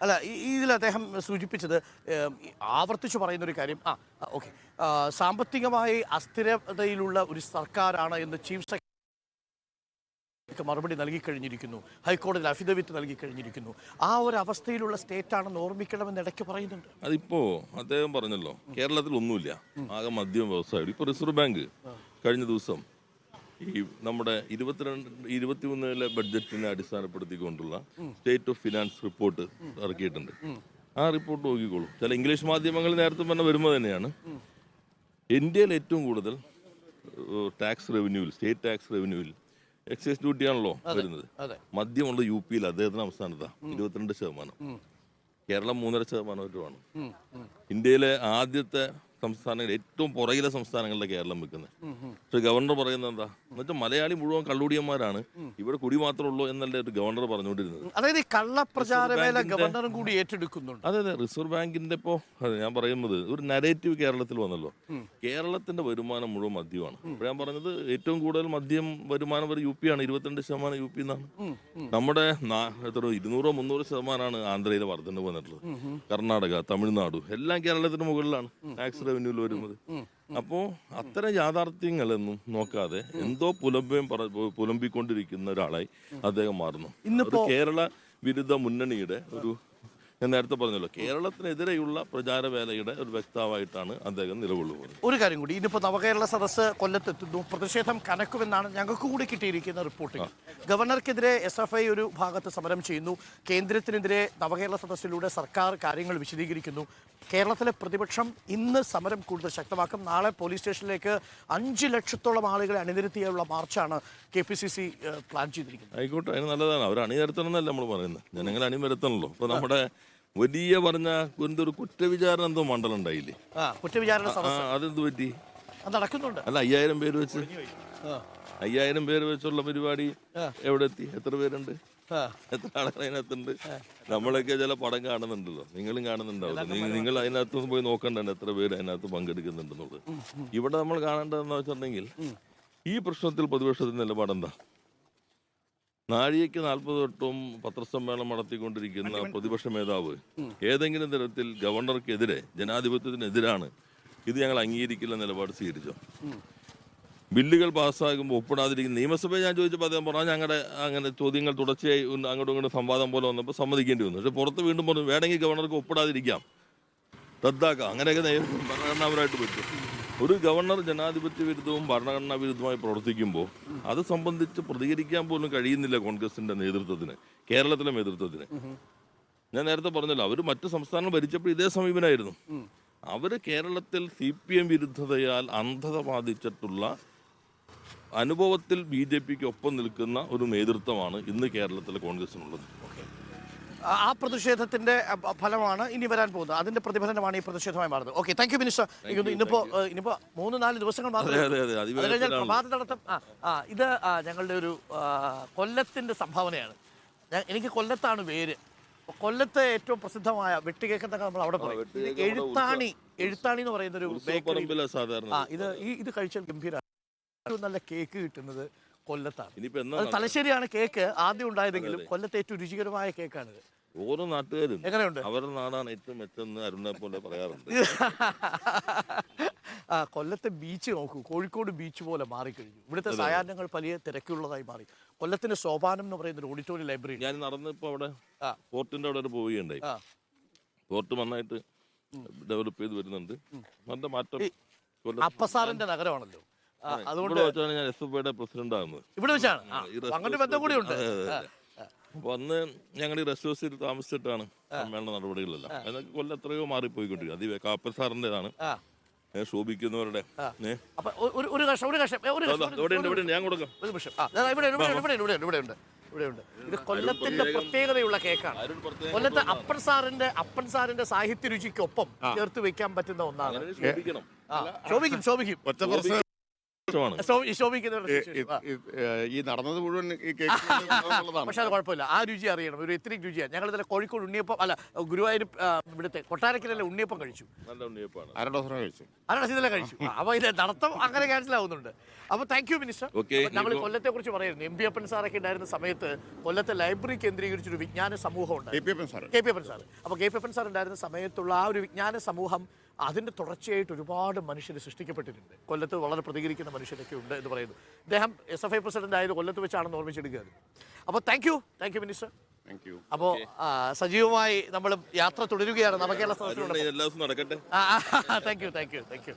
അല്ല, ഇതിൽ അദ്ദേഹം സൂചിപ്പിച്ചത് ആവർത്തിച്ചു പറയുന്നൊരു കാര്യം ഓക്കെ, സാമ്പത്തികമായി അസ്ഥിരതയിലുള്ള ഒരു സർക്കാരാണ് എന്ന് ചീഫ് സെക്രട്ടറി മറുപടി നൽകിക്കഴിഞ്ഞിരിക്കുന്നു, ഹൈക്കോടതിയിൽ അഫിഡവിറ്റ് നൽകിക്കഴിഞ്ഞിരിക്കുന്നു. ആ ഒരു അവസ്ഥയിലുള്ള സ്റ്റേറ്റ് ആണെന്ന് ഓർമ്മിക്കണമെന്ന് ഇടയ്ക്ക് പറയുന്നുണ്ട്. അതിപ്പോ അദ്ദേഹം പറഞ്ഞല്ലോ, കേരളത്തിൽ ഒന്നുമില്ല, ആകെ മദ്യം വ്യവസായം. ഇപ്പൊ റിസർവ് ബാങ്ക് കഴിഞ്ഞ ദിവസം ഈ നമ്മുടെ 23 ബഡ്ജറ്റിനെ അടിസ്ഥാനപ്പെടുത്തിക്കൊണ്ടുള്ള സ്റ്റേറ്റ് ഓഫ് ഫിനാൻസ് റിപ്പോർട്ട് ഇറക്കിയിട്ടുണ്ട്. ആ റിപ്പോർട്ട് നോക്കിക്കോളൂ. ചില ഇംഗ്ലീഷ് മാധ്യമങ്ങൾ നേരത്തെ പറഞ്ഞ വരുമ്പോൾ തന്നെയാണ് ഇന്ത്യയിൽ ഏറ്റവും കൂടുതൽ ടാക്സ് റവന്യൂവിൽ, സ്റ്റേറ്റ് ടാക്സ് റവന്യൂവിൽ എക്സൈസ് ഡ്യൂട്ടിയാണല്ലോ വരുന്നത്. മദ്യമുള്ള യു പിയിൽ അദ്ദേഹത്തിന്റെ സംസ്ഥാനത്താണ് 22%, കേരളം 3.5%. ഇന്ത്യയിലെ ആദ്യത്തെ സംസ്ഥാനങ്ങൾ ഏറ്റവും പുറകിലെ സംസ്ഥാനങ്ങളിലെ കേരളം വെക്കുന്നത്. പക്ഷെ ഗവർണർ പറയുന്നത് എന്താ എന്നുവെച്ചാൽ മലയാളി മുഴുവൻ കള്ളുടിയന്മാരാണ്, ഇവിടെ കുടി മാത്രമേ ഉള്ളൂ എന്നല്ലേ ഒരു ഗവർണർ പറഞ്ഞുകൊണ്ടിരുന്നത്. അതായത് കള്ളപ്രചാരവേല ഗവർണറും കൂടി ഏറ്റെടുക്കുന്നുണ്ട്. അതെ, റിസർവ് ബാങ്കിന്റെ ഇപ്പോ ഞാൻ പറയുന്നത് ഒരു നരേറ്റീവ് കേരളത്തിൽ വന്നല്ലോ. കേരളത്തിന്റെ വരുമാനം മുഴുവൻ മദ്യമാണ്. അപ്പോൾ ഞാൻ പറഞ്ഞത് ഏറ്റവും കൂടുതൽ മദ്യം വരുമാനം ഒരു യു പി ആണ്, 22% യു പി എന്നാണ്. നമ്മുടെ 200-300% ആന്ധ്രയിലെ വർധന വന്നിട്ടുള്ളത്. കർണാടക, തമിഴ്നാട് എല്ലാം കേരളത്തിന് മുകളിലാണ് ടാക്സ് റവന്യൂവിൽ വരുന്നത്. അപ്പോ അത്തരം യാഥാർത്ഥ്യങ്ങളൊന്നും നോക്കാതെ എന്തോ പുലമ്പിക്കൊണ്ടിരിക്കുന്ന ഒരാളായി അദ്ദേഹം മാറുന്നു. ഇന്നിപ്പോ കേരള വിരുദ്ധ മുന്നണിയുടെ ഞാൻ നേരത്തെ പറഞ്ഞല്ലോ, കേരളത്തിനെതിരെയുള്ള പ്രചാരവേലയുടെ ഒരു വ്യക്താവായിട്ടാണ് അദ്ദേഹം നിലകൊള്ളുന്നത്. ഒരു കാര്യം കൂടി, ഇന്നിപ്പോൾ നവകേരള സദസ്സ് കൊല്ലത്തെത്തുന്നു, പ്രതിഷേധം കനക്കുമെന്നാണ് ഞങ്ങൾക്ക് കൂടി കിട്ടിയിരിക്കുന്ന റിപ്പോർട്ടുകൾ. ഗവർണർക്കെതിരെ SFI ഒരു ഭാഗത്ത് സമരം ചെയ്യുന്നു, കേന്ദ്രത്തിനെതിരെ നവകേരള സദസ്സിലൂടെ സർക്കാർ കാര്യങ്ങൾ വിശദീകരിക്കുന്നു. കേരളത്തിലെ പ്രതിപക്ഷം ഇന്ന് സമരം കൂടുതൽ ശക്തമാക്കും. നാളെ പോലീസ് സ്റ്റേഷനിലേക്ക് 5 ലക്ഷത്തോളം ആളുകളെ അണിനിരത്തിയുള്ള മാർച്ചാണ് KPCC പ്ലാൻ ചെയ്തിരിക്കുന്നത്. ആയിക്കോട്ടെ, അതിന് നല്ലതാണ്. അവർ അണിനിരത്തണം എന്നല്ല നമ്മൾ പറയുന്നത്, ജനങ്ങൾ അണിനിരത്തണല്ലോ. ഇപ്പൊ നമ്മുടെ വലിയ പറഞ്ഞ എന്തൊരു കുറ്റവിചാരണ എന്തോ മണ്ഡലം ഉണ്ടായില്ലേ, കുറ്റവിചാരണ അതെന്ത് പറ്റി? അത് നടക്കുന്നുണ്ട്. അല്ല, 5000 പേര് വെച്ച് 5000 പേര് വെച്ചുള്ള പരിപാടി എവിടെ എത്തി? എത്ര പേരുണ്ട്? എത്ര ആളുകൾ അതിനകത്തുണ്ട്? നമ്മളൊക്കെ ചില പടം കാണുന്നുണ്ടല്ലോ, നിങ്ങളും കാണുന്നുണ്ടാവില്ല. നിങ്ങൾ അതിനകത്ത് പോയി നോക്കണ്ടല്ലോ എത്ര പേര് അതിനകത്ത് പങ്കെടുക്കുന്നുണ്ടെന്നുള്ളത്. ഇവിടെ നമ്മൾ കാണേണ്ടതെന്ന് വെച്ചിട്ടുണ്ടെങ്കിൽ ഈ പ്രശ്നത്തിൽ പ്രതിപക്ഷത്തിന്റെ നിലപാടെന്താ? നാഴികയ്ക്ക് 40 വട്ടവും പത്രസമ്മേളനം നടത്തിക്കൊണ്ടിരിക്കുന്ന പ്രതിപക്ഷ മേധാവ് ഏതെങ്കിലും തരത്തിൽ ഗവർണർക്കെതിരെ, ജനാധിപത്യത്തിനെതിരാണ്, ഇത് ഞങ്ങൾ അംഗീകരിക്കില്ല നിലപാട് സ്വീകരിച്ചോ? ബില്ലുകൾ പാസ്സാകുമ്പോൾ ഒപ്പിടാതിരിക്കുന്ന നിയമസഭയിൽ ഞാൻ ചോദിച്ചപ്പോൾ അദ്ദേഹം പറഞ്ഞു ഞങ്ങളുടെ അങ്ങനെ ചോദ്യങ്ങൾ തുടർച്ചയായി അങ്ങോട്ടും ഇങ്ങോട്ടും സംവാദം പോലെ വന്നപ്പോൾ സമ്മതിക്കേണ്ടി വന്നു. പക്ഷെ പുറത്ത് വീണ്ടും പറഞ്ഞു വേണമെങ്കിൽ ഗവർണർക്ക് ഒപ്പിടാതിരിക്കാം, റദ്ദാക്കാം, അങ്ങനെയൊക്കെ ഭരണഘടനാപരമായിട്ട് പറ്റും. ഒരു ഗവർണർ ജനാധിപത്യ വിരുദ്ധവും ഭരണഘടനാ വിരുദ്ധമായി പ്രവർത്തിക്കുമ്പോൾ അത് സംബന്ധിച്ച് പ്രതികരിക്കാൻ പോലും കഴിയുന്നില്ല കോൺഗ്രസിന്റെ നേതൃത്വത്തിന്, കേരളത്തിലെ നേതൃത്വത്തിന്. ഞാൻ നേരത്തെ പറഞ്ഞല്ലോ, അവർ മറ്റു സംസ്ഥാനങ്ങൾ ഭരിച്ചപ്പോൾ ഇതേ സമീപനമായിരുന്നു. അവർ കേരളത്തിൽ CPM വിരുദ്ധതയാൽ അന്ധത ബാധിച്ചിട്ടുള്ള അനുഭവത്തിൽ BJPക്ക് ഒപ്പം നിൽക്കുന്ന ഒരു നേതൃത്വമാണ് ഇന്ന് കേരളത്തിലെ കോൺഗ്രസിനുള്ളത്. ആ പ്രതിഷേധത്തിന്റെ ഫലമാണ് ഇനി വരാൻ പോകുന്നത്, അതിന്റെ പ്രതിഫലനമാണ് ഈ പ്രതിഷേധമായി മാറുന്നത്. Okay, thank you minister. ഇനിയിപ്പോ 3-4 ദിവസങ്ങൾ മാത്രമേ പ്രഭാത നടത്തം. ഇത് ഞങ്ങളുടെ ഒരു കൊല്ലത്തിന്റെ സംഭാവനയാണ്. എനിക്ക് കൊല്ലത്താണ് വേര്. കൊല്ലത്തെ ഏറ്റവും പ്രസിദ്ധമായ വെട്ടുകേക്കെന്നൊക്കെ നമ്മൾ അവിടെ പറയും. എഴുത്താണി എന്ന് പറയുന്ന ഒരു ബേക്കറി. ഇത് കഴിച്ചാൽ ഗംഭീര നല്ല കേക്ക് കിട്ടുന്നത് കൊല്ലത്താണ്. തലശ്ശേരിയാണ് കേക്ക് ആദ്യം ഉണ്ടായതെങ്കിലും കൊല്ലത്തെ ഏറ്റവും രുചികരമായ കേക്കാണിത്. ഓരോ നാട്ടുകാരും എങ്ങനെയുണ്ട്? അവരുടെ നാടാണ് ഏറ്റവും മെച്ചെന്ന് അരുണെ പോലെ പറയാറുണ്ട്. കൊല്ലത്തെ ബീച്ച് നോക്കൂ, കോഴിക്കോട് ബീച്ച് പോലെ മാറിക്കഴിഞ്ഞു. ഇവിടുത്തെ സായാഹ്നങ്ങൾ വലിയ തിരക്കുള്ളതായി മാറി. കൊല്ലത്തിന്റെ സോപാനം എന്ന് പറയുന്ന ഒരു ഓഡിറ്റോറിയം ലൈബ്രറി. ഞാൻ നടന്നിപ്പോ അവിടെ പോർട്ടിന്റെ അവിടെ ഒരു പോവുകയുണ്ടായി. പോർട്ട് നന്നായിട്ട് ഡെവലപ്പ് ചെയ്ത് വരുന്നുണ്ട്, നല്ല മാറ്റം. അപ്പസാറിന്റെ നഗരമാണല്ലോ, അതുകൊണ്ട് ഞാൻ SFIയുടെ പ്രസിഡന്റ് ആകുന്നത് ഇവിടെ വെച്ചാണ്. അങ്ങനെ ബന്ധം കൂടി ഉണ്ട്. അപ്പൊ അന്ന് ഞങ്ങൾ ഈ റെസ്റ്റ് ഹൗസിൽ താമസിച്ചിട്ടാണ് സമ്മേളന നടപടികളെല്ലാം. അതൊക്കെ കൊല്ലം എത്രയോ മാറിപ്പോയിക്കൊണ്ടിരിക്കും. അത് കാപ്പൽ സാറിന്റേതാണ്, ശോഭിക്കുന്നവരുടെ. ഞാൻ കൊടുക്കാം. ഇവിടെയുണ്ട്. ഇത് കൊല്ലത്തിന്റെ പ്രത്യേകതയുള്ള കേക്കാണ്. കൊല്ലത്തെ അപ്പൻ സാറിന്റെ സാഹിത്യ രുചിക്കൊപ്പം ചേർത്ത് വെക്കാൻ പറ്റുന്ന ഒന്നാണ്. ശോഭിക്കണം. ശോഭിക്കും. ഇഷ്ടമാണ്. ശോഭിക്കുന്നവരുടെ ഈ നടന്നത് മുഴുവൻ ഈ കേക്ക് എന്നുള്ളതാണ്. പക്ഷെ അത് കുഴപ്പമില്ല, ആ രുചി അറിയണം, ഒരു എത്നിക് രുചിയാണ്. ഞങ്ങൾ ഇന്നലെ കോഴിക്കോട് ഉണ്ണിയപ്പം അല്ല ഗുരുവായൂർ ഇവിടുത്തെ കൊട്ടാരക്കരയിലെ ഉണ്ണിയപ്പം കഴിച്ചു. നല്ല ഉണ്ണിയപ്പാണ്. അരഡോസറ കഴിച്ചു. ഇന്നലെ കഴിച്ചു. അപ്പൊ ഇത് നടത്തം അങ്ങനെ ക്യാൻസൽ ആവുന്നുണ്ട്. അപ്പൊ താങ്ക് യു മിനിസ്റ്റർ. ഞങ്ങൾ കൊല്ലത്തെ കുറിച്ച് പറയുന്നു. എം പി അപ്പൻ സാറൊക്കെ ഉണ്ടായിരുന്ന സമയത്ത് കൊല്ലത്തെ ലൈബ്രറി കേന്ദ്രീകരിച്ചൊരു വിജ്ഞാന സമൂഹം ഉണ്ട്. കെ പി അപ്പൻ സാർ. അപ്പോൾ കെ പി അപ്പൻ സാർ ഉണ്ടായിരുന്ന സമയത്തുള്ള ആ ഒരു വിജ്ഞാന സമൂഹം അതിൻ്റെ തുടർച്ചയായിട്ട് ഒരുപാട് മനുഷ്യർ സൃഷ്ടിക്കപ്പെട്ടിട്ടുണ്ട്. കൊല്ലത്ത് വളരെ പ്രതികരിക്കുന്ന മനുഷ്യരൊക്കെ ഉണ്ട് എന്ന് പറയുന്നു. അദ്ദേഹം SFI പ്രസിഡന്റ് ആയത് കൊല്ലത്ത് വെച്ചാണെന്ന് ഓർമ്മിച്ചെടുക്കുക. അപ്പോൾ താങ്ക് യു മിനിസ്റ്റർ. അപ്പോൾ സജീവമായി നമ്മൾ യാത്ര തുടരുകയാണ്. നമുക്ക് എല്ലാ ദിവസവും നടക്കട്ടെ. Thank you.